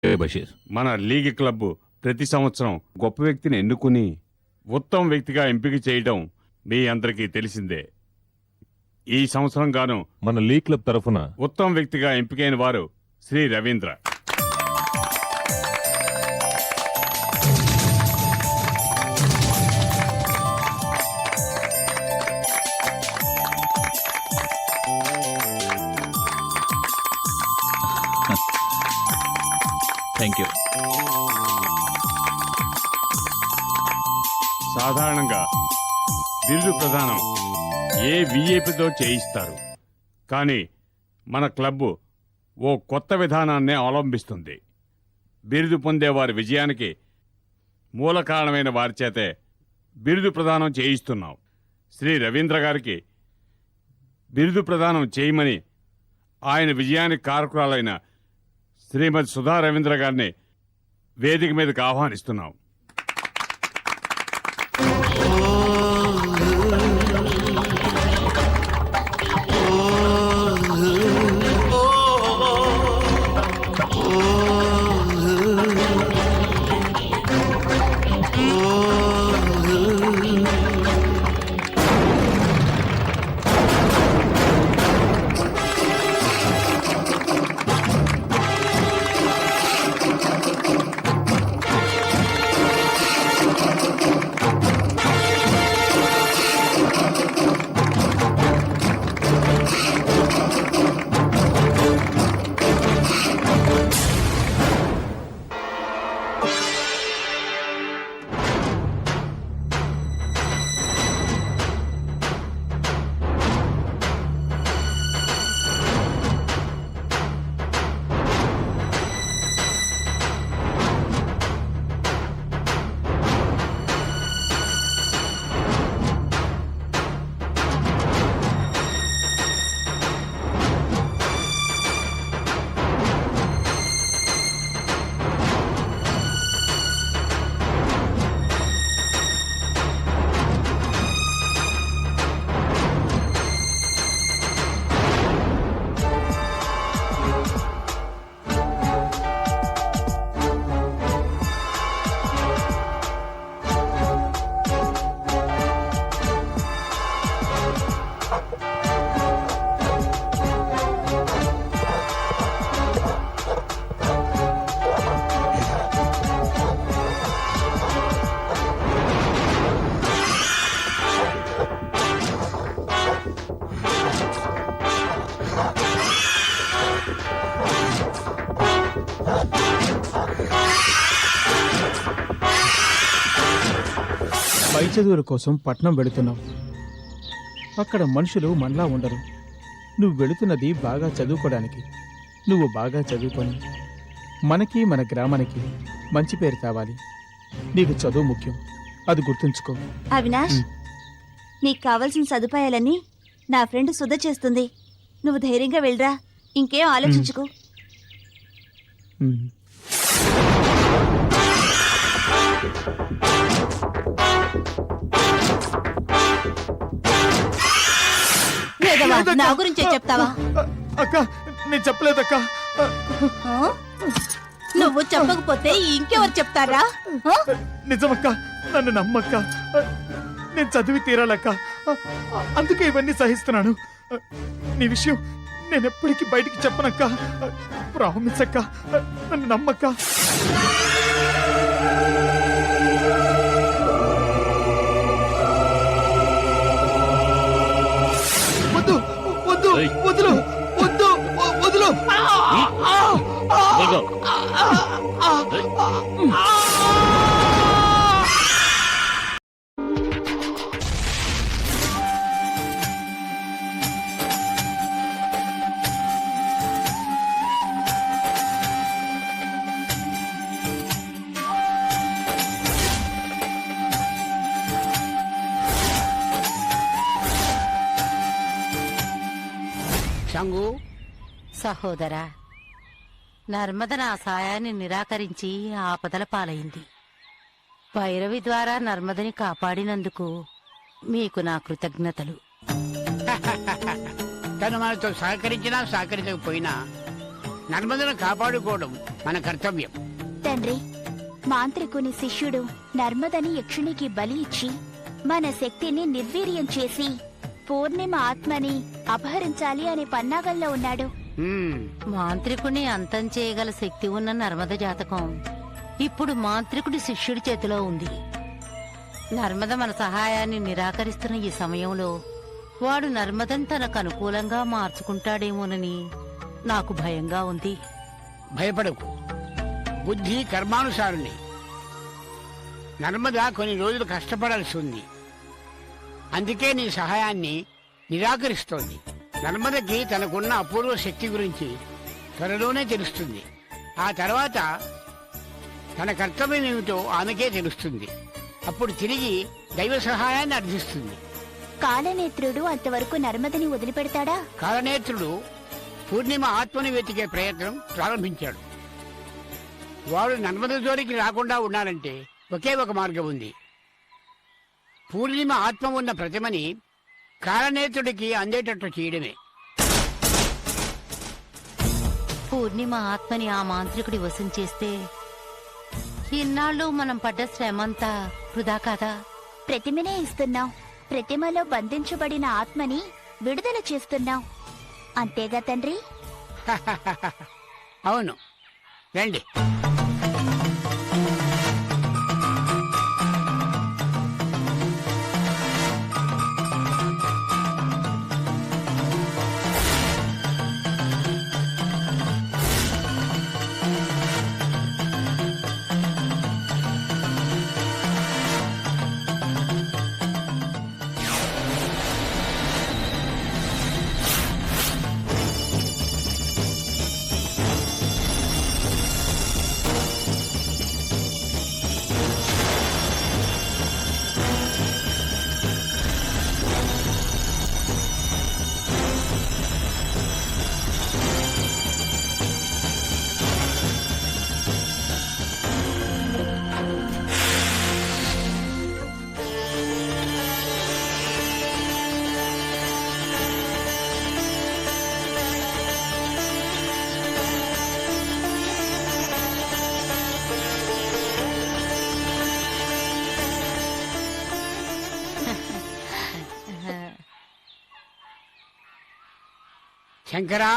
బషీర్. మన league club ప్రతి సంవత్సరం గొప్ప వ్యక్తిని ఎన్నుకుని ఉత్తమ వ్యక్తిగా ఎంపిక చేయడం మీ అందరికీ తెలిసిందే. ఈ సంవత్సరం గాను మన లీగ్ క్లబ్ తరఫున ఉత్తమ వ్యక్తిగా ఎంపికైన వారు శ్రీ రవీంద్ర. Thank you. సాధారణంగా బిరుదు ప్రదానం ఏ విఐపితో చేయిస్తారు, కానీ మన క్లబ్ ఓ కొత్త విధానాన్నే అవలంబిస్తుంది. బిరుదు పొందే వారి విజయానికి మూల కారణమైన వారి చేతే బిరుదు ప్రదానం చేయిస్తున్నాం. శ్రీ రవీంద్ర గారికి బిరుదు ప్రదానం చేయమని ఆయన విజయానికి కారకురాలైన శ్రీమతి సుధా రవీంద్ర గారిని వేదిక మీదకి ఆహ్వానిస్తున్నాం. పై చదువుల కోసం పట్నం వెళుతున్నావు. అక్కడ మనుషులు మనలా ఉండరు. నువ్వు వెళుతున్నది బాగా చదువుకోవడానికి. నువ్వు బాగా చదువుకొని మనకి మన గ్రామానికి మంచి పేరు కావాలి. నీకు చదువు ముఖ్యం, అది గుర్తుంచుకో. అవినాష్, నీకు కావలసిన సదుపాయాలన్నీ నా ఫ్రెండ్ సుధ చేస్తుంది. నువ్వు ధైర్యంగా వెళ్ళరా, ఇంకేం ఆలోచించుకో. నా గురించే చెప్తావా? అక్క, నేను చెప్పలేదక్క. నువ్వు చెప్పకపోతే ఇంకెవరు చెప్తారా? నిజమక్క, నన్ను నమ్మక్క. నేను చదివి తీరాలక్క, అందుకే ఇవన్నీ సహిస్తున్నాను. నీ విషయం నేను ఎప్పటికీ బయటికి చెప్పనక్క. ప్రామిస్ అక్క, నన్ను నమ్మక్క. వద్దు వద్దు వదులు వద్దు వదులు. షంగు సహోదరా, నర్మద నా సాయాన్ని నిరాకరించి ఆపదల పాలైంది. భైరవి ద్వారా నర్మదని కాపాడినందుకు మీకు నా నర్మదను కాపాడుకోవడం మన కర్తవ్యం. తండ్రి, మాంత్రికుని శిష్యుడు నర్మదని యక్షునికి బలి ఇచ్చి మన శక్తిని నిర్వీర్యం చేసి పూర్ణిమ ఆత్మని అపహరించాలి అనే పన్నాగంలో ఉన్నాడు. హ్మ్, మాంత్రికుని అంతం చేయగల శక్తి ఉన్న నర్మద జాతకం ఇప్పుడు మాంత్రికుడి శిష్యుడి చేతిలో ఉంది. నర్మద మన సహాయాన్ని నిరాకరిస్తున్న ఈ సమయంలో వాడు నర్మదని తనకు అనుకూలంగా మార్చుకుంటాడేమోనని నాకు భయంగా ఉంది. భయపడకు. బుద్ధి కర్మానుసారుని. నర్మద కొన్ని రోజులు కష్టపడాల్సి ఉంది. అందుకే నీ సహాయాన్ని నిరాకరిస్తోంది. నర్మదకి తనకున్న అపూర్వ శక్తి గురించి త్వరలోనే తెలుస్తుంది. ఆ తర్వాత తన కర్తవ్యం ఏమిటో ఆమెకే తెలుస్తుంది. అప్పుడు తిరిగి దైవ సహాయాన్ని అర్థిస్తుంది. కాలనేత్రుడు అంతవరకు నర్మదని వదిలిపెడతాడా? కాలనేత్రుడు పూర్ణిమ ఆత్మని వెతికే ప్రయత్నం ప్రారంభించాడు. వాడు నర్మద జోలికి రాకుండా ఉండాలంటే ఒకే ఒక మార్గం ఉంది. పూర్ణిమ ఆత్మ ఉన్న ప్రతిమని కాలనేత్రుడికి అందేటట్లు చేయడమే. పూర్ణిమ ఆత్మని ఆ మాంత్రికుడి వశం చేస్తే ఇన్నాళ్ళు మనం పడ్డ శ్రమంతా వృధా కాదా? ప్రతిమనే ఇస్తున్నాం. ప్రతిమలో బంధించబడిన ఆత్మని విడుదల చేస్తున్నాం. అంతేగా తండ్రి? అవును, రండి. శంకరా,